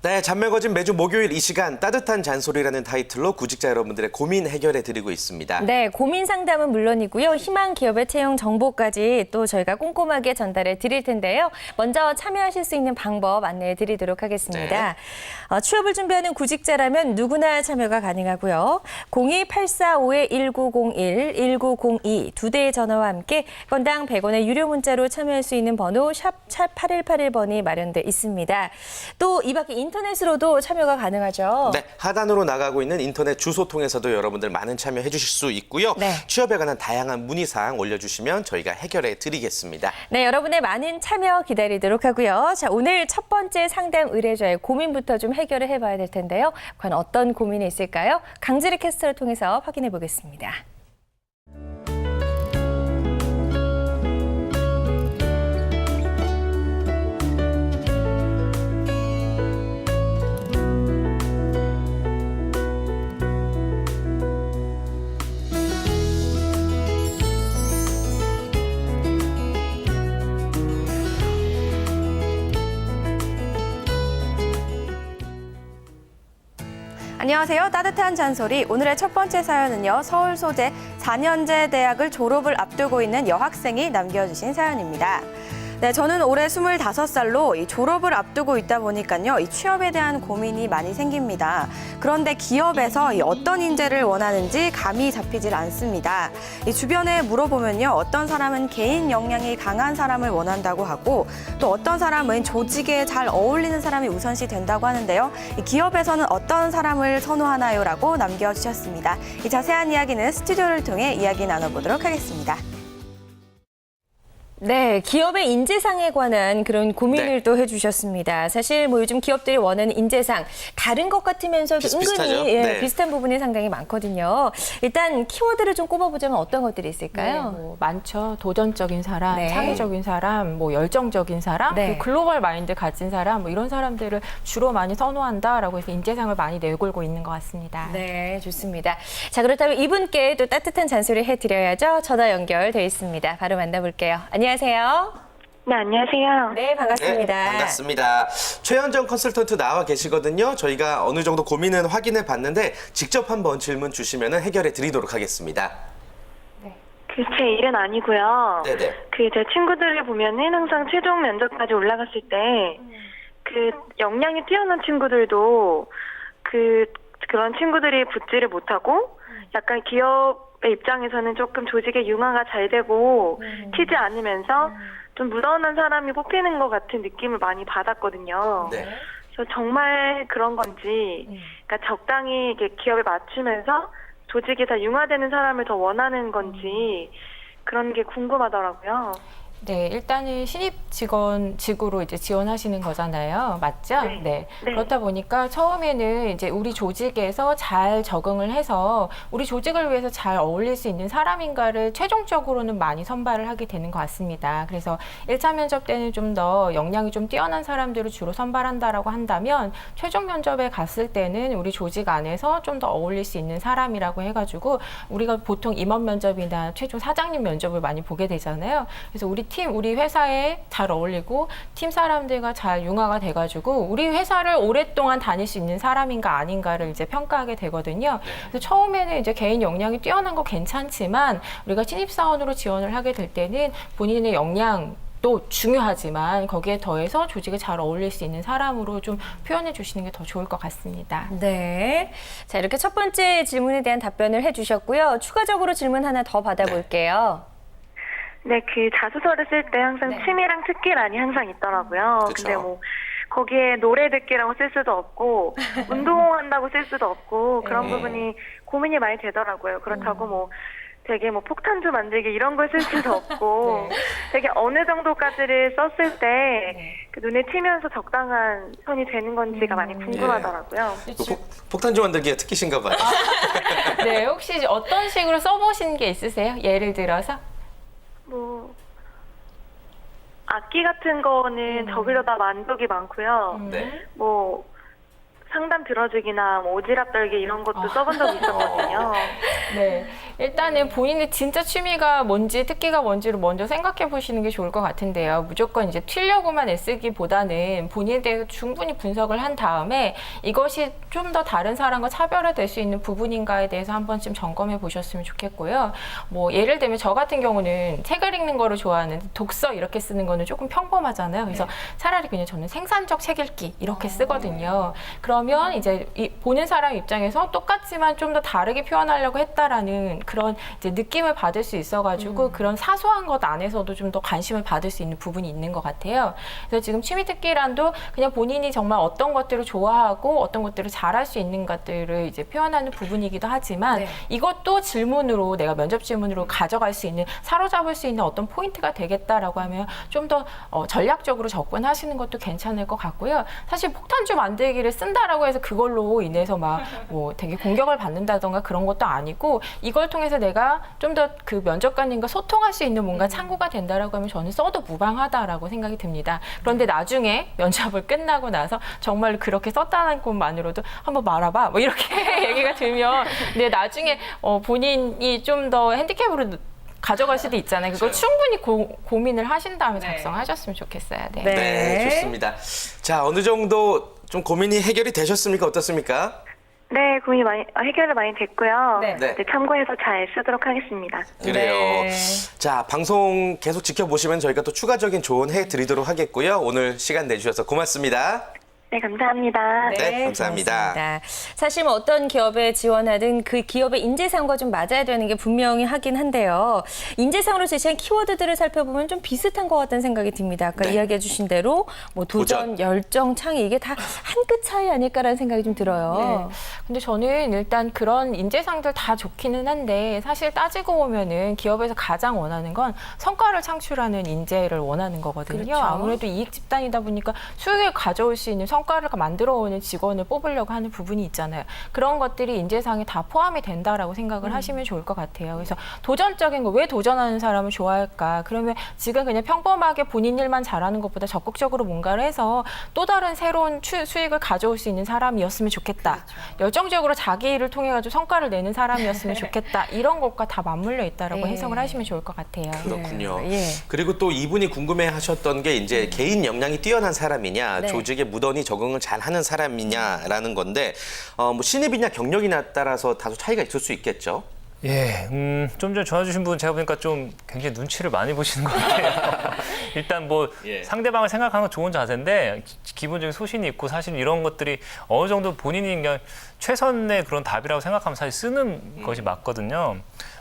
네, 잔매거진 매주 목요일 이 시간 따뜻한 잔소리라는 타이틀로 구직자 여러분들의 고민 해결해 드리고 있습니다. 네, 고민 상담은 물론이고요. 희망 기업의 채용 정보까지 또 저희가 꼼꼼하게 전달해 드릴 텐데요. 먼저 참여하실 수 있는 방법 안내해 드리도록 하겠습니다. 취업을 준비하는 구직자라면 누구나 참여가 가능하고요. 02845-1901, 1902 두 대의 전화와 함께 건당 100원의 유료 문자로 참여할 수 있는 번호 샵 8181번이 마련돼 있습니다. 또 이 밖에 인터넷으로도 참여가 가능하죠. 네, 하단으로 나가고 있는 인터넷 주소 통해서도 여러분들 많은 참여해 주실 수 있고요. 네. 취업에 관한 다양한 문의사항 올려주시면 저희가 해결해 드리겠습니다. 네, 여러분의 많은 참여 기다리도록 하고요. 자, 오늘 첫 번째 상담 의뢰자의 고민부터 좀 해결을 해봐야 될 텐데요. 과연 어떤 고민이 있을까요? 강지리 캐스터를 통해서 확인해 보겠습니다. 안녕하세요. 따뜻한 잔소리. 오늘의 첫 번째 사연은요. 서울 소재 4년제 대학을 졸업을 앞두고 있는 여학생이 남겨주신 사연입니다. 네, 저는 올해 25살로 이 졸업을 앞두고 있다 보니까요. 이 취업에 대한 고민이 많이 생깁니다. 그런데 기업에서 이 어떤 인재를 원하는지 감이 잡히질 않습니다. 이 주변에 물어보면요. 어떤 사람은 개인 역량이 강한 사람을 원한다고 하고 또 어떤 사람은 조직에 잘 어울리는 사람이 우선시 된다고 하는데요. 이 기업에서는 어떤 사람을 선호하나요? 라고 남겨주셨습니다. 이 자세한 이야기는 스튜디오를 통해 이야기 나눠보도록 하겠습니다. 네, 기업의 인재상에 관한 그런 고민을 또 해주셨습니다. 사실 뭐 요즘 기업들이 원하는 인재상 다른 것 같으면서도 비슷비슷하죠? 은근히 네. 비슷한 부분이 상당히 많거든요. 일단 키워드를 좀 꼽아보자면 어떤 것들이 있을까요? 뭐 많죠. 도전적인 사람, 네. 창의적인 사람, 뭐 열정적인 사람, 네. 뭐 글로벌 마인드 가진 사람, 뭐 이런 사람들을 주로 많이 선호한다라고 해서 인재상을 많이 내걸고 있는 것 같습니다. 네, 좋습니다. 자, 그렇다면 이분께 또 따뜻한 잔소리 해드려야죠. 전화 연결돼 있습니다. 바로 만나볼게요. 안녕하세요. 네, 안녕하세요. 네, 반갑습니다. 네, 반갑습니다. 최현정 컨설턴트 나와 계시거든요. 저희가 어느 정도 고민은 확인해 봤는데 직접 한번 질문 주시면 해결해 드리도록 하겠습니다. 그 제 일은 아니고요. 네네. 그 제 친구들을 보면은 항상 최종 면접까지 올라갔을 때 그 역량이 뛰어난 친구들도 그런 친구들이 붙지를 못하고 약간 기업의 입장에서는 조금 조직의 융화가 잘 되고 튀지 않으면서 좀 무던한 사람이 뽑히는 것 같은 느낌을 많이 받았거든요. 네. 그래서 정말 그런 건지, 그러니까 적당히 이렇게 기업에 맞추면서 조직이 다 융화되는 사람을 더 원하는 건지 그런 게 궁금하더라고요. 네, 일단은 신입 직으로 이제 지원하시는 거잖아요. 맞죠? 네. 네. 네. 그렇다 보니까 처음에는 이제 우리 조직에서 잘 적응을 해서 우리 조직을 위해서 잘 어울릴 수 있는 사람인가를 최종적으로는 많이 선발을 하게 되는 것 같습니다. 그래서 1차 면접 때는 좀 더 역량이 좀 뛰어난 사람들을 주로 선발한다라고 한다면 최종 면접에 갔을 때는 우리 조직 안에서 좀 더 어울릴 수 있는 사람이라고 해가지고 우리가 보통 임원 면접이나 최종 사장님 면접을 많이 보게 되잖아요. 그래서 우리 회사에 잘 어울리고 팀 사람들과 잘 융화가 돼가지고 우리 회사를 오랫동안 다닐 수 있는 사람인가 아닌가를 이제 평가하게 되거든요. 그래서 처음에는 이제 개인 역량이 뛰어난 거 괜찮지만 우리가 신입사원으로 지원을 하게 될 때는 본인의 역량 또 중요하지만 거기에 더해서 조직에 잘 어울릴 수 있는 사람으로 좀 표현해 주시는 게 더 좋을 것 같습니다. 네. 자, 이렇게 첫 번째 질문에 대한 답변을 해주셨고요. 추가적으로 질문 하나 더 받아볼게요. 네, 그 자소서를 쓸 때 항상 네. 취미랑 특기란이 항상 있더라고요. 그쵸. 근데 뭐 거기에 노래 듣기라고 쓸 수도 없고 운동한다고 쓸 수도 없고 그런 네. 부분이 고민이 많이 되더라고요. 그렇다고 뭐 되게 뭐 폭탄주 만들기 이런 걸 쓸 수도 없고 되게 어느 정도까지를 썼을 때 그 눈에 띄면서 적당한 선이 되는 건지가 많이 궁금하더라고요. 폭탄주 만들기가 특기신가 봐요. 네, 혹시 어떤 식으로 써보신 게 있으세요? 예를 들어서? 뭐 악기 같은 거는 적으려다 만족이 많고요. 네. 뭐 상담 들어주기나 뭐 오지랖 떨기 이런 것도 써본 적이 있었거든요. 네. 일단은 본인의 진짜 취미가 뭔지 특기가 뭔지를 먼저 생각해 보시는 게 좋을 것 같은데요. 무조건 이제 튀려고만 애쓰기보다는 본인에 대해서 충분히 분석을 한 다음에 이것이 좀 더 다른 사람과 차별화될 수 있는 부분인가에 대해서 한 번쯤 점검해 보셨으면 좋겠고요. 뭐 예를 들면 저 같은 경우는 책을 읽는 거를 좋아하는데 독서 이렇게 쓰는 거는 조금 평범하잖아요. 그래서 차라리 그냥 저는 생산적 책 읽기 이렇게 쓰거든요. 그러면 이제 보는 사람 입장에서 똑같지만 좀 더 다르게 표현하려고 했다라는 그런 이제 느낌을 받을 수 있어가지고 그런 사소한 것 안에서도 좀 더 관심을 받을 수 있는 부분이 있는 것 같아요. 그래서 지금 취미특기란도 그냥 본인이 정말 어떤 것들을 좋아하고 어떤 것들을 잘할 수 있는 것들을 이제 표현하는 부분이기도 하지만 네. 이것도 질문으로 내가 면접 질문으로 가져갈 수 있는 사로잡을 수 있는 어떤 포인트가 되겠다라고 하면 좀 더 전략적으로 접근하시는 것도 괜찮을 것 같고요. 사실 폭탄주 만들기를 쓴다라고 해서 그걸로 인해서 막 뭐 되게 공격을 받는다던가 그런 것도 아니고 이걸 통해서 내가 좀 더 그 면접관님과 소통할 수 있는 뭔가 창구가 된다라고 하면 저는 써도 무방하다라고 생각이 듭니다. 그런데 나중에 면접을 끝나고 나서 정말 그렇게 썼다는 것만으로도 한번 말아봐 뭐 이렇게 얘기가 들면 근데 나중에 본인이 좀 더 핸디캡으로 가져갈 수도 있잖아요. 그걸 충분히 고민을 하신 다음에 작성하셨으면 좋겠어요. 네. 네. 네, 좋습니다. 자, 어느 정도 좀 고민이 해결이 되셨습니까? 어떻습니까? 네, 고민이 해결이 많이 됐고요. 네. 네. 네, 참고해서 잘 쓰도록 하겠습니다. 그래요. 네. 자, 방송 계속 지켜보시면 저희가 또 추가적인 조언 해드리도록 하겠고요. 오늘 시간 내주셔서 고맙습니다. 네, 감사합니다. 네, 감사합니다. 고맙습니다. 사실 뭐 어떤 기업에 지원하든 그 기업의 인재상과 좀 맞아야 되는 게 분명히 하긴 한데요. 인재상으로 제시한 키워드들을 살펴보면 좀 비슷한 것 같다는 생각이 듭니다. 아까 네. 이야기해 주신 대로 뭐 도전, 열정, 창의 이게 다 한 끗 차이 아닐까라는 생각이 좀 들어요. 네. 근데 저는 일단 그런 인재상들 다 좋기는 한데 사실 따지고 보면은 기업에서 가장 원하는 건 성과를 창출하는 인재를 원하는 거거든요. 그렇죠. 아무래도 이익 집단이다 보니까 수익을 가져올 수 있는 성과를 만들어 오는 직원을 뽑으려고 하는 부분이 있잖아요. 그런 것들이 인재상에 다 포함이 된다라고 생각을 하시면 좋을 것 같아요. 그래서 도전적인 거 왜 도전하는 사람을 좋아할까? 그러면 지금 그냥 평범하게 본인 일만 잘하는 것보다 적극적으로 뭔가를 해서 또 다른 새로운 수익을 가져올 수 있는 사람이었으면 좋겠다. 열정적으로 자기 일을 통해 가지고 성과를 내는 사람이었으면 좋겠다. 이런 것과 다 맞물려 있다라고 예. 해석을 하시면 좋을 것 같아요. 그렇군요. 예. 그리고 또 이분이 궁금해하셨던 게 이제 개인 역량이 뛰어난 사람이냐, 네. 조직에 무던히 적응을 잘하는 사람이냐라는 건데, 뭐 신입이냐 경력이냐 따라서 다소 차이가 있을 수 있겠죠. 예, 좀 전에 전화 주신 분 제가 보니까 좀 굉장히 눈치를 많이 보시는 것 같아요. 일단 뭐 예. 상대방을 생각하는 건 좋은 자세인데 기본적인 소신이 있고 사실 이런 것들이 어느 정도 본인이 그냥 최선의 그런 답이라고 생각하면 사실 쓰는 것이 맞거든요.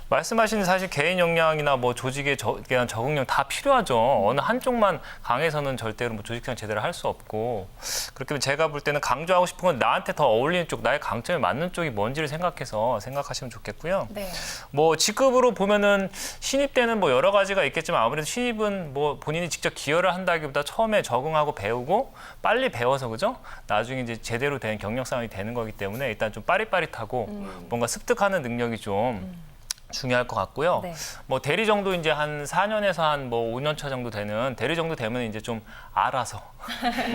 말씀하신 사실 개인 역량이나 뭐 조직에 대한 적응력 다 필요하죠. 어느 한쪽만 강해서는 절대로 뭐 조직생 제대로 할 수 없고 그렇기 때문에 제가 볼 때는 강조하고 싶은 건 나한테 더 어울리는 쪽, 나의 강점에 맞는 쪽이 뭔지를 생각해서 생각하시면 좋겠고요. 네. 뭐 직급으로 보면은 신입 때는 뭐 여러 가지가 있겠지만 아무래도 신입은 뭐 본인이 직접 기여를 한다기보다 처음에 적응하고 배우고 빨리 배워서 그죠? 나중에 이제 제대로 된 경력상이 되는 거기 때문에 일단 좀 빠릿빠릿하고 뭔가 습득하는 능력이 좀 중요할 것 같고요. 네. 뭐 대리 정도 이제 한 4년에서 한 뭐 5년 차 정도 되는 대리 정도 되면 이제 좀 알아서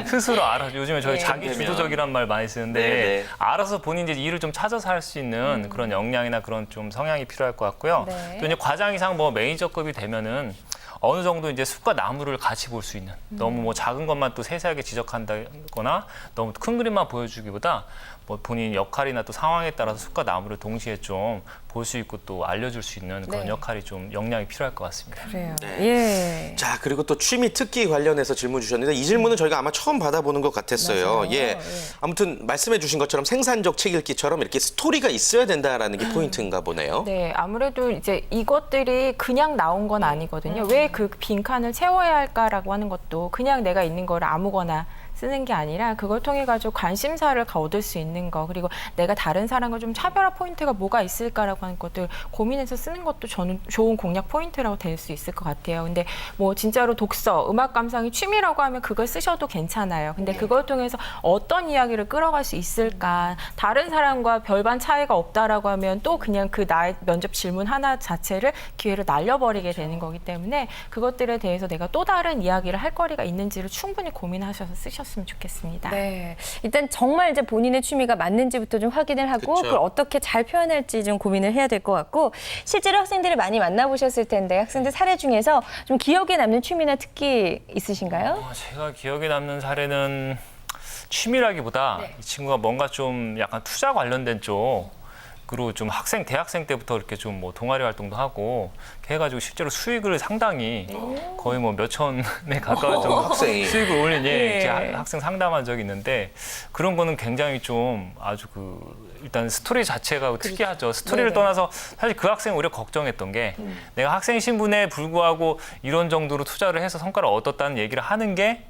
스스로 알아서 요즘에 저희 네. 자기 주도적이란 말 많이 쓰는데 네, 네. 알아서 본인 이제 일을 좀 찾아서 할 수 있는 그런 역량이나 그런 좀 성향이 필요할 것 같고요. 네. 또 이제 과장 이상 뭐 매니저급이 되면은 어느 정도 이제 숲과 나무를 같이 볼 수 있는 너무 뭐 작은 것만 또 세세하게 지적한다거나 너무 큰 그림만 보여주기보다 뭐 본인 역할이나 또 상황에 따라서 숲과 나무를 동시에 좀 볼 수 있고 또 알려줄 수 있는 그런 네. 역할이 좀 역량이 필요할 것 같습니다. 그래요. 네. 예. 자, 그리고 또 취미 특기 관련해서 질문 주셨는데 이 질문은 저희가 아마 처음 받아보는 것 같았어요. 맞아요. 예. 예. 아무튼 말씀해 주신 것처럼 생산적 책 읽기처럼 이렇게 스토리가 있어야 된다라는 게 포인트인가 보네요. 네, 아무래도 이제 이것들이 그냥 나온 건 아니거든요. 왜 그 빈칸을 채워야 할까라고 하는 것도 그냥 내가 있는 거를 아무거나 쓰는 게 아니라 그걸 통해 가지고 관심사를 얻을 수 있는 거 그리고 내가 다른 사람과 좀 차별화 포인트가 뭐가 있을까라고 하는 것들 고민해서 쓰는 것도 저는 좋은 공략 포인트라고 될 수 있을 것 같아요. 근데 뭐 진짜로 독서, 음악 감상이 취미라고 하면 그걸 쓰셔도 괜찮아요. 근데 그걸 통해서 어떤 이야기를 끌어갈 수 있을까? 다른 사람과 별반 차이가 없다라고 하면 또 그냥 그 나의 면접 질문 하나 자체를 기회를 날려버리게 되는 거기 때문에 그것들에 대해서 내가 또 다른 이야기를 할 거리가 있는지를 충분히 고민하셔서 쓰셨으면 하셨으면 좋겠습니다. 네. 일단 정말 이제 본인의 취미가 맞는지부터 좀 확인을 하고 그쵸. 그걸 어떻게 잘 표현할지 좀 고민을 해야 될 것 같고 실제로 학생들을 많이 만나보셨을 텐데 학생들 사례 중에서 좀 기억에 남는 취미나 특기 있으신가요? 제가 기억에 남는 사례는 취미라기보다 이 친구가 뭔가 좀 약간 투자 관련된 쪽으로 좀 대학생 때부터 이렇게 좀 뭐 동아리 활동도 하고 이렇게 해가지고 실제로 수익을 상당히 거의 뭐 몇천에 가까운 정도 학생이. 수익을 올린 예. 제가 학생 상담한 적이 있는데 그런 거는 굉장히 좀 아주 일단 스토리 자체가 특이하죠. 스토리를 네네. 떠나서 사실 그 학생이 오히려 걱정했던 게 내가 학생 신분에 불구하고 이런 정도로 투자를 해서 성과를 얻었다는 얘기를 하는 게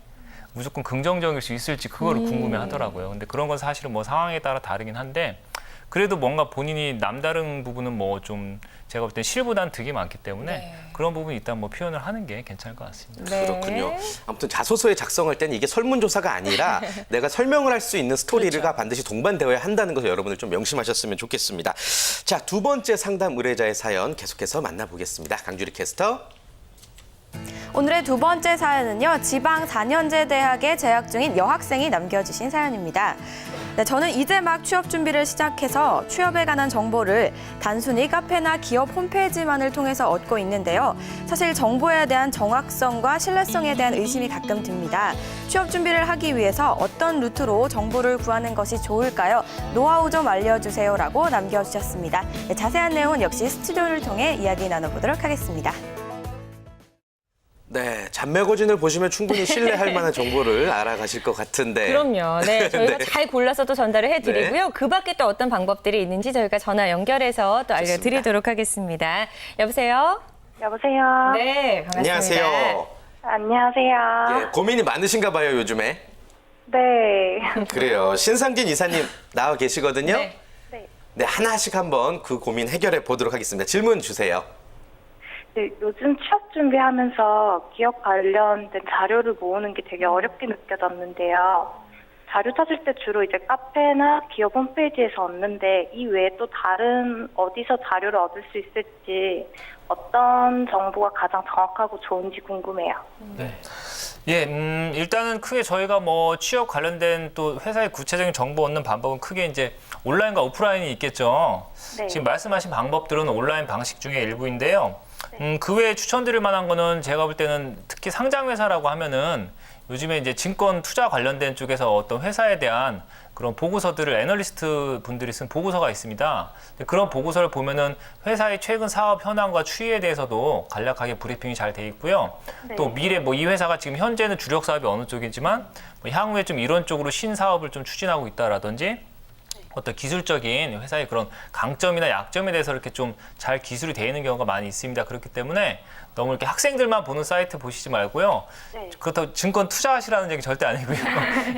무조건 긍정적일 수 있을지 그거를 궁금해 하더라고요. 근데 그런 건 사실은 뭐 상황에 따라 다르긴 한데 그래도 뭔가 본인이 남다른 부분은 뭐 좀 제가 볼 땐 실보다는 득이 많기 때문에 네. 그런 부분이 일단 뭐 표현을 하는 게 괜찮을 것 같습니다. 네. 그렇군요. 아무튼 자소서에 작성할 때는 이게 설문조사가 아니라 내가 설명을 할 수 있는 스토리가 반드시 동반되어야 한다는 것을 여러분들 좀 명심하셨으면 좋겠습니다. 자, 두 번째 상담 의뢰자의 사연 계속해서 만나보겠습니다. 강주리 캐스터. 오늘의 두 번째 사연은요. 지방 4년제 대학에 재학 중인 여학생이 남겨주신 사연입니다. 네, 저는 이제 막 취업 준비를 시작해서 취업에 관한 정보를 단순히 카페나 기업 홈페이지만을 통해서 얻고 있는데요. 사실 정보에 대한 정확성과 신뢰성에 대한 의심이 가끔 듭니다. 취업 준비를 하기 위해서 어떤 루트로 정보를 구하는 것이 좋을까요? 노하우 좀 알려주세요라고 남겨주셨습니다. 네, 자세한 내용은 역시 스튜디오를 통해 이야기 나눠보도록 하겠습니다. 네, 잔매거진을 보시면 충분히 신뢰할 만한 정보를 알아가실 것 같은데. 그럼요. 네, 저희가 네. 잘 골라서 또 전달을 해드리고요. 그 밖에 또 어떤 방법들이 있는지 저희가 전화 연결해서 또 알려드리도록 하겠습니다. 여보세요? 여보세요. 네, 반갑습니다. 안녕하세요. 안녕하세요. 예, 고민이 많으신가 봐요, 요즘에. 네. 그래요. 신상진 이사님 나와 계시거든요. 네. 네, 하나씩 한번 그 고민 해결해 보도록 하겠습니다. 질문 주세요. 네, 요즘 취업 준비하면서 기업 관련된 자료를 모으는 게 되게 어렵게 느껴졌는데요. 자료 찾을 때 주로 이제 카페나 기업 홈페이지에서 얻는데 이 외에 또 다른 어디서 자료를 얻을 수 있을지 어떤 정보가 가장 정확하고 좋은지 궁금해요. 예, 일단은 크게 저희가 뭐 취업 관련된 또 회사의 구체적인 정보 얻는 방법은 크게 이제 온라인과 오프라인이 있겠죠. 네. 지금 말씀하신 방법들은 온라인 방식 중에 일부인데요. 그 외에 추천드릴 만한 거는 제가 볼 때는 특히 상장회사라고 하면은 요즘에 이제 증권 투자 관련된 쪽에서 어떤 회사에 대한 그런 보고서들을 애널리스트 분들이 쓴 보고서가 있습니다. 그런 보고서를 보면은 회사의 최근 사업 현황과 추이에 대해서도 간략하게 브리핑이 잘 돼 있고요. 네. 또 미래 뭐 이 회사가 지금 현재는 주력 사업이 어느 쪽이지만 뭐 향후에 좀 이런 쪽으로 신사업을 좀 추진하고 있다라든지 어떤 기술적인 회사의 그런 강점이나 약점에 대해서 이렇게 좀 잘 기술이 되어 있는 경우가 많이 있습니다. 그렇기 때문에 너무 이렇게 학생들만 보는 사이트 보시지 말고요. 네. 그렇다고 증권 투자하시라는 얘기 절대 아니고요.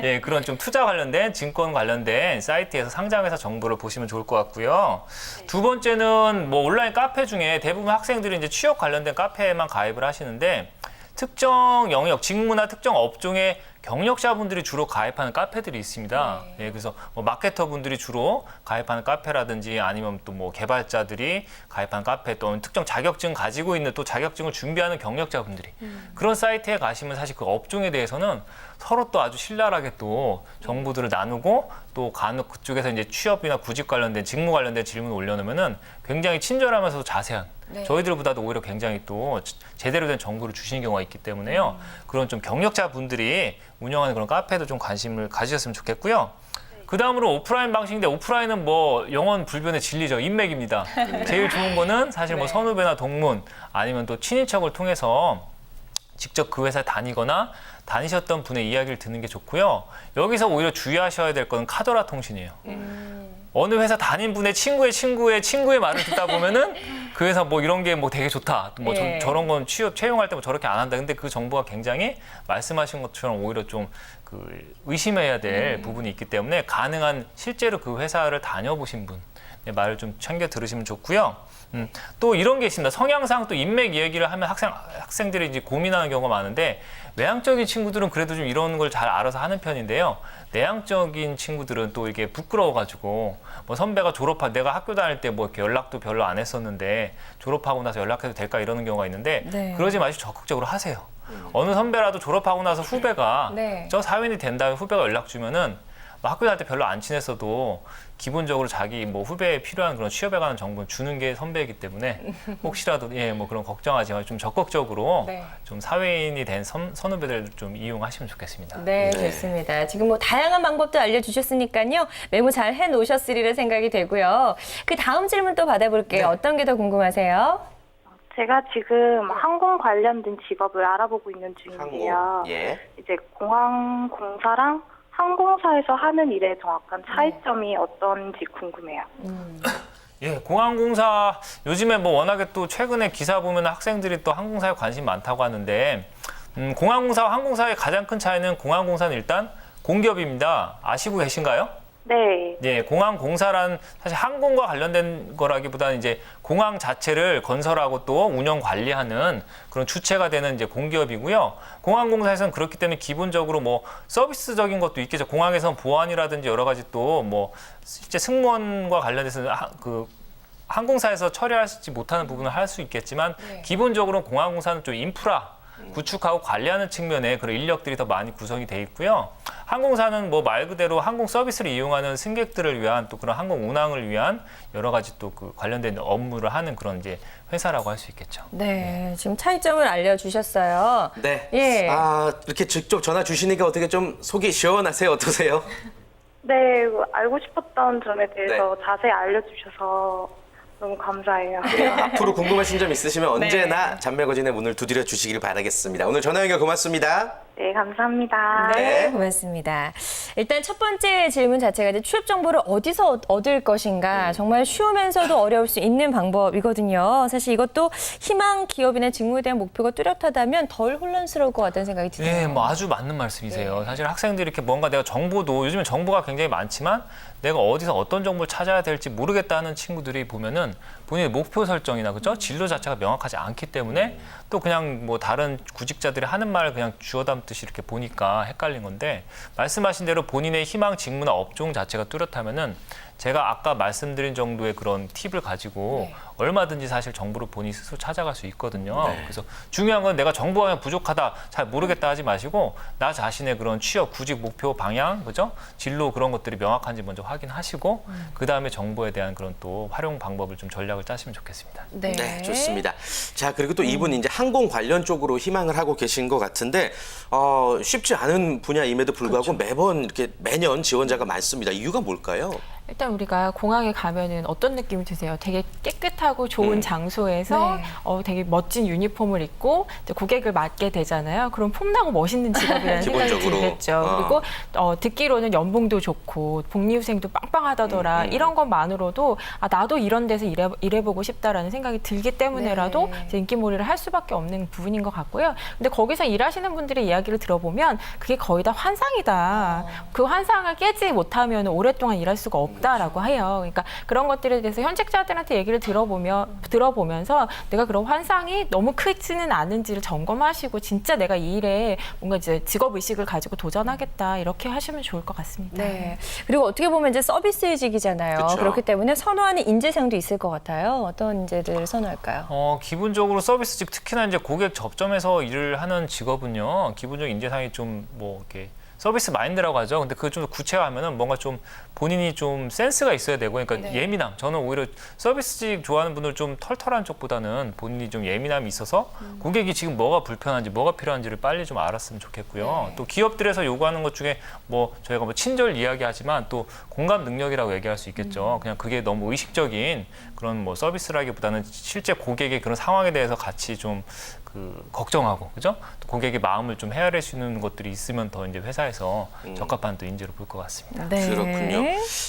예, 그런 좀 투자 관련된 증권 관련된 사이트에서 상장회사 정보를 보시면 좋을 것 같고요. 두 번째는 뭐 온라인 카페 중에 대부분 학생들이 이제 취업 관련된 카페에만 가입을 하시는데 특정 영역, 직무나 특정 업종의 경력자분들이 주로 가입하는 카페들이 있습니다. 예, 그래서 뭐 마케터분들이 주로 가입하는 카페라든지 아니면 또 뭐 개발자들이 가입하는 카페 또는 특정 자격증 가지고 있는 또 자격증을 준비하는 경력자분들이 그런 사이트에 가시면 사실 그 업종에 대해서는 서로 또 아주 신랄하게 또 정보들을 나누고 또 간혹 그쪽에서 이제 취업이나 구직 관련된 직무 관련된 질문을 올려놓으면은 굉장히 친절하면서도 자세한 저희들보다도 오히려 굉장히 또 제대로 된 정보를 주시는 경우가 있기 때문에요. 그런 좀 경력자분들이 운영하는 그런 카페도 좀 관심을 가지셨으면 좋겠고요. 그 다음으로 오프라인 방식인데 오프라인은 뭐 영원 불변의 진리죠. 인맥입니다. 제일 좋은 거는 사실 뭐 선후배나 동문 아니면 또 친인척을 통해서 직접 그 회사에 다니거나 다니셨던 분의 이야기를 듣는 게 좋고요. 여기서 오히려 주의하셔야 될 거는 카더라 통신이에요. 어느 회사 다닌 분의 친구의 말을 듣다 보면은 그 회사 뭐 이런 게 뭐 되게 좋다. 뭐 예. 저런 건 채용할 때 뭐 저렇게 안 한다. 근데 그 정보가 굉장히 말씀하신 것처럼 오히려 좀 그 의심해야 될 부분이 있기 때문에 가능한 실제로 그 회사를 다녀보신 분 말을 좀 챙겨 들으시면 좋고요. 또 이런 게 있습니다. 성향상 또 인맥 이야기를 하면 학생들이 이제 고민하는 경우가 많은데 외향적인 친구들은 그래도 좀 이런 걸 잘 알아서 하는 편인데요. 내향적인 친구들은 또 이게 부끄러워가지고 뭐 선배가 내가 학교 다닐 때 뭐 이렇게 연락도 별로 안 했었는데 졸업하고 나서 연락해도 될까 이러는 경우가 있는데 네. 그러지 마시고 적극적으로 하세요. 어느 선배라도 졸업하고 나서 후배가 네. 저 사회인이 된 다음에 후배가 연락 주면은 뭐 학교 다닐 때 별로 안 친했어도 기본적으로 자기 뭐 후배에 필요한 그런 취업에 관한 정보는 주는 게 선배이기 때문에 혹시라도 뭐 그런 걱정하지 말고 좀 적극적으로 네. 좀 사회인이 된 선후배들 좀 이용하시면 좋겠습니다. 네, 네. 좋습니다. 지금 뭐 다양한 방법도 알려주셨으니까요. 메모 잘 해놓으셨으리라 생각이 되고요. 그 다음 질문 또 받아볼게요. 네. 어떤 게 더 궁금하세요? 제가 지금 항공 관련된 직업을 알아보고 있는 중인데요. 항공. 예. 이제 공항공사랑 항공사에서 하는 일의 정확한 차이점이 어떤지 궁금해요. 예, 공항공사 요즘에 뭐 워낙에 또 최근에 기사 보면 학생들이 또 항공사에 관심 많다고 하는데 공항공사와 항공사의 가장 큰 차이는 공항공사는 일단 공기업입니다. 아시고 계신가요? 네. 네, 공항공사란 사실 항공과 관련된 거라기보다는 이제 공항 자체를 건설하고 또 운영 관리하는 그런 주체가 되는 이제 공기업이고요. 공항공사에서는 그렇기 때문에 기본적으로 뭐 서비스적인 것도 있겠죠. 공항에서는 보안이라든지 여러 가지 또 뭐 실제 승무원과 관련해서 그 항공사에서 처리하지 못하는 부분을 할 수 있겠지만 기본적으로 공항공사는 좀 인프라 구축하고 관리하는 측면에 그런 인력들이 더 많이 구성이 돼 있고요. 항공사는 뭐 말 그대로 항공 서비스를 이용하는 승객들을 위한 또 그런 항공 운항을 위한 여러 가지 또 그 관련된 업무를 하는 그런 이제 회사라고 할 수 있겠죠. 네, 지금 차이점을 알려주셨어요. 네. 예. 아, 이렇게 직접 전화 주시니까 어떻게 좀 속이 시원하세요? 어떠세요? 네, 알고 싶었던 점에 대해서 자세히 알려주셔서 너무 감사해요. 네, 앞으로 궁금하신 점 있으시면 언제나 잔매거진의 문을 두드려 주시길 바라겠습니다. 오늘 전화 연결 고맙습니다. 네, 감사합니다. 네, 고맙습니다. 일단 첫 번째 질문 자체가 이제 취업 정보를 어디서 얻을 것인가 정말 쉬우면서도 어려울 수 있는 방법이거든요. 사실 이것도 희망 기업인의 직무에 대한 목표가 뚜렷하다면 덜 혼란스러울 것 같다는 생각이 드네요. 네, 뭐 아주 맞는 말씀이세요. 사실 학생들이 이렇게 뭔가 내가 정보도 요즘에 정보가 굉장히 많지만 내가 어디서 어떤 정보를 찾아야 될지 모르겠다는 친구들이 보면은 본인의 목표 설정이나 그죠? 진로 자체가 명확하지 않기 때문에 또 그냥 뭐 다른 구직자들이 하는 말을 그냥 주워 담듯이 이렇게 보니까 헷갈린 건데 말씀하신 대로 본인의 희망 직무나 업종 자체가 뚜렷하면은 제가 아까 말씀드린 정도의 그런 팁을 가지고 얼마든지 사실 정보를 본인이 스스로 찾아갈 수 있거든요. 그래서 중요한 건 내가 정보가 그냥 부족하다, 잘 모르겠다 하지 마시고 나 자신의 그런 취업, 구직, 목표, 방향, 그죠? 진로 그런 것들이 명확한지 먼저 확인하시고 그 다음에 정보에 대한 그런 또 활용 방법을 좀 전략을 짜시면 좋겠습니다. 네, 좋습니다. 자, 그리고 또 이분 이제 항공 관련 쪽으로 희망을 하고 계신 것 같은데 쉽지 않은 분야임에도 불구하고 매번 이렇게 매년 지원자가 많습니다. 이유가 뭘까요? 일단 우리가 공항에 가면은 어떤 느낌이 드세요? 되게 깨끗하고 좋은 장소에서 네. 되게 멋진 유니폼을 입고 이제 고객을 맡게 되잖아요. 그럼 폼나고 멋있는 직업이라는 생각이 기본적으로. 들겠죠. 그리고 듣기로는 연봉도 좋고 복리후생도 빵빵하다더라. 이런 것만으로도 나도 이런 데서 일해보고 싶다라는 생각이 들기 때문에라도 네. 이제 인기몰이를 할 수밖에 없는 부분인 것 같고요. 근데 거기서 일하시는 분들의 이야기를 들어보면 그게 거의 다 환상이다. 그 환상을 깨지 못하면 오랫동안 일할 수가 없다라고 해요. 그러니까 그런 것들에 대해서 현직자들한테 얘기를 들어보면서 내가 그런 환상이 너무 크지는 않은지를 점검하시고 진짜 내가 이 일에 뭔가 이제 직업 의식을 가지고 도전하겠다 이렇게 하시면 좋을 것 같습니다. 네. 그리고 어떻게 보면 이제 서비스직이잖아요. 그쵸. 그렇기 때문에 선호하는 인재상도 있을 것 같아요. 어떤 인재들을 선호할까요? 기본적으로 서비스직 특히나 이제 고객 접점에서 일을 하는 직업은요, 기본적인 인재상이 좀 뭐 이렇게 서비스 마인드라고 하죠. 근데 그걸 좀 더 구체화하면은 뭔가 좀 본인이 좀 센스가 있어야 되고, 그러니까 예민함. 저는 오히려 서비스직 좋아하는 분들 좀 털털한 쪽보다는 본인이 좀 예민함이 있어서 고객이 지금 뭐가 불편한지, 뭐가 필요한지를 빨리 좀 알았으면 좋겠고요. 또 기업들에서 요구하는 것 중에 뭐 저희가 뭐 친절 이야기하지만 또 공감 능력이라고 얘기할 수 있겠죠. 그냥 그게 너무 의식적인 그런 뭐 서비스라기보다는 실제 고객의 그런 상황에 대해서 같이 좀 걱정하고, 그죠? 또 고객의 마음을 좀 헤아릴 수 있는 것들이 있으면 더 이제 회사에서 적합한 또 인재로 볼 것 같습니다. 네. 그렇군요.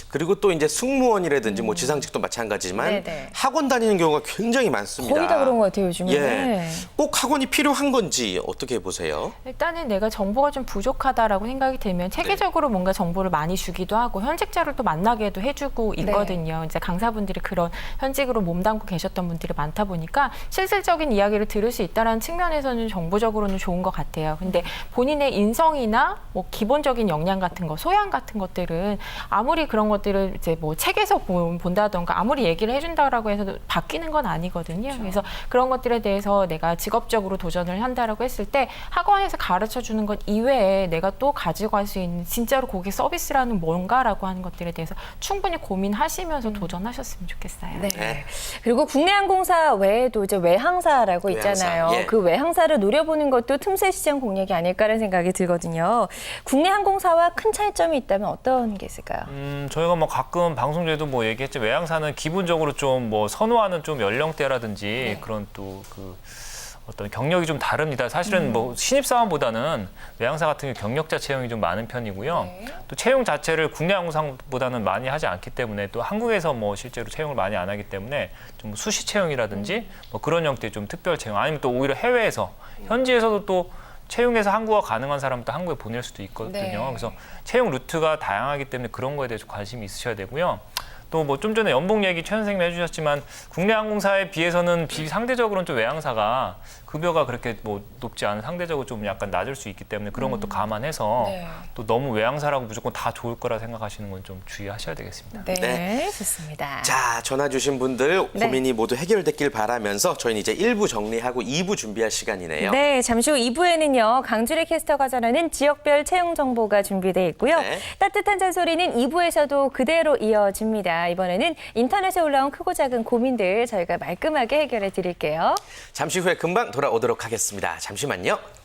그리고 또 이제 승무원이라든지 뭐 지상직도 마찬가지지만 네네. 학원 다니는 경우가 굉장히 많습니다. 거의 다 그런 것 같아요, 요즘에. 예. 꼭 학원이 필요한 건지 어떻게 보세요? 일단은 내가 정보가 좀 부족하다라고 생각이 들면 체계적으로 뭔가 정보를 많이 주기도 하고 현직자를 또 만나게도 해주고 있거든요. 이제 강사분들이 그런 현직으로 몸담고 계셨던 분들이 많다 보니까 실질적인 이야기를 들을 수 있다라는 측면에서는 정보적으로는 좋은 것 같아요. 근데 본인의 인성이나 뭐 기본적인 역량 같은 거, 소양 같은 것들은 아무리 그런 것들을 이제 뭐 책에서 본다던가 아무리 얘기를 해준다라고 해서 바뀌는 건 아니거든요. 그렇죠. 그래서 그런 것들에 대해서 내가 직업적으로 도전을 한다라고 했을 때 학원에서 가르쳐 주는 것 이외에 내가 또 가지고 갈 수 있는 진짜로 고객 서비스라는 뭔가라고 하는 것들에 대해서 충분히 고민하시면서 도전하셨으면 좋겠어요. 네. 네. 그리고 국내항공사 외에도 이제 외항사라고 있잖아요. 외항사, 예. 그 외항사를 노려보는 것도 틈새 시장 공략이 아닐까라는 생각이 들거든요. 국내 항공사와 큰 차이점이 있다면 어떤 게 있을까요? 저희가 뭐 가끔 방송 중에도 뭐 얘기했죠. 외항사는 기본적으로 좀 뭐 선호하는 좀 연령대라든지 그런 또 그 어떤 경력이 좀 다릅니다. 사실은 뭐 신입사원보다는 외항사 같은 경우 경력자 채용이 좀 많은 편이고요. 또 채용 자체를 국내 항공사보다는 많이 하지 않기 때문에 또 한국에서 뭐 실제로 채용을 많이 안 하기 때문에 좀 수시 채용이라든지 뭐 그런 형태의 좀 특별 채용 아니면 또 오히려 해외에서 현지에서도 또 채용해서 한국어 가능한 사람은 또 한국에 보낼 수도 있거든요. 네. 그래서 채용 루트가 다양하기 때문에 그런 거에 대해서 관심이 있으셔야 되고요. 또 뭐 좀 전에 연봉 얘기 최 선생님이 해주셨지만 국내 항공사에 비해서는 상대적으로는 좀 외항사가 급여가 그렇게 뭐 높지 않은 상대적으로 좀 약간 낮을 수 있기 때문에 그런 것도 감안해서 네. 또 너무 외항사라고 무조건 다 좋을 거라 생각하시는 건 좀 주의하셔야 되겠습니다. 네, 네. 좋습니다. 자, 전화 주신 분들 네. 고민이 모두 해결됐길 바라면서 저희는 이제 1부 정리하고 2부 준비할 시간이네요. 네, 잠시 후 2부에는요. 강주리 캐스터가 전하는 지역별 채용 정보가 준비되어 있고요. 네. 따뜻한 잔소리는 2부에서도 그대로 이어집니다. 이번에는 인터넷에 올라온 크고 작은 고민들 저희가 말끔하게 해결해 드릴게요. 잠시 후에 금방 돌아오도록 하겠습니다. 잠시만요.